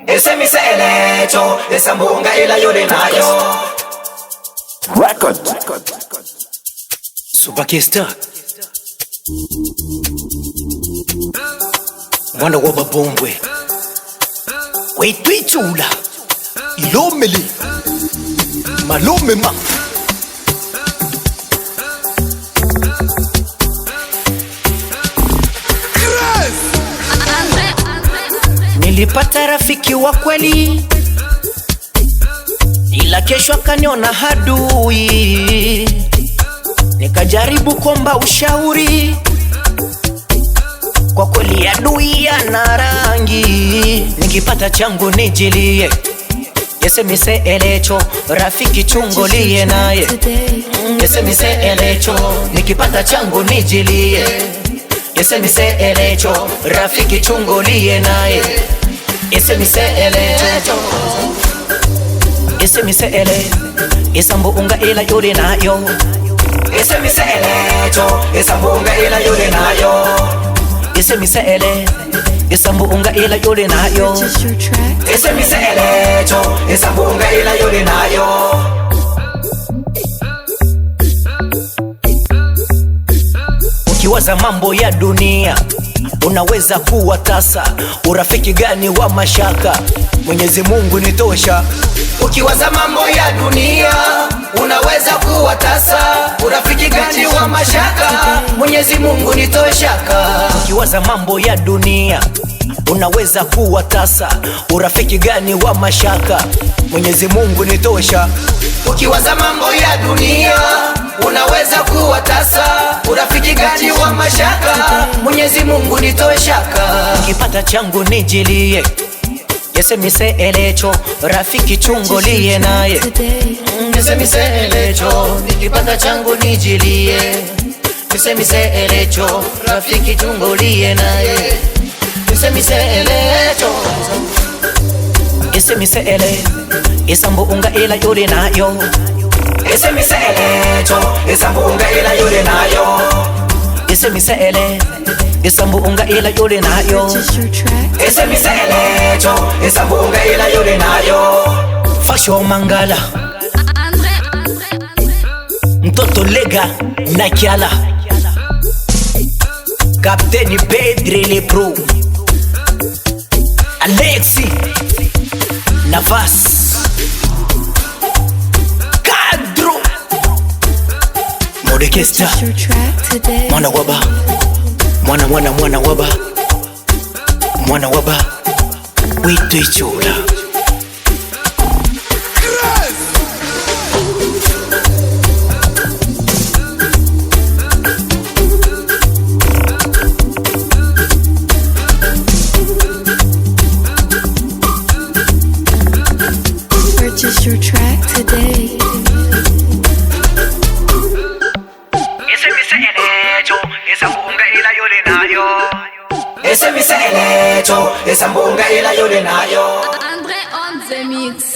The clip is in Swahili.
ese miselecho, esa mbunga ila yule nayo. Record. Subakista mwana wa babombwe weitwichula ilomeli malume ma nilipata rafiki wa kweli, ila kesho akaniona hadui. Nikajaribu kuomba ushauri, kwa kweli adui ana rangi. Nikipata changu nijilie, yese miselecho, rafiki chungulie naye. Yese miselecho, nikipata changu nijilie, yese miselecho, rafiki chungulie naye. Yese miselecho, yese misele, esa mbunga ila yule nayo. Ese miselecho, esa mbunga ila yule nayo. Ese misele, esa mbunga ila yule nayo. Ese miselecho, esa mbunga ila yule nayo. Ukiwaza mambo ya dunia unaweza kuwa tasa. Urafiki gani wa mashaka? Mwenyezi Mungu ni tosha. Ukiwaza mambo ya dunia unaweza kuwa tasa. Urafiki gani wa mashaka? Mwenyezi Mungu ni toshaka. Ukiwaza mambo ya dunia unaweza kuwa tasa. Urafiki gani wa mashaka? Mwenyezi Mungu ni tosha. Ukiwaza mambo ya dunia unaweza kuwa tasa. Urafiki gani wa mashaka? Mwenyezi Mungu ni toshaka. Ukipata changu nijilie, yese miselecho, rafiki chungulie naye. Yese miselecho, nikipata changu nijilie, yese miselecho, rafiki chungulie naye. Yese miselecho, yese misele, esa mbunga ila yule nayo. Ese miselecho, esa mbunga ila yule nayo. Ese misele, esa mbunga ila yule nayo. Ese miselecho, esa mbunga ila yule nayo. Fasho Mangala, mtoto lega na kiala, Kapteni Pedri Le Pro, Alexi Navas, Kadro Modekesta, mwana waba, mwana waba, mwana waba, weitwichula. Purchase your track today. Ese miselecho, esa mbunga ila yule nayo. Ese miselecho, esa mbunga ila yule nayo. Andre on the mix.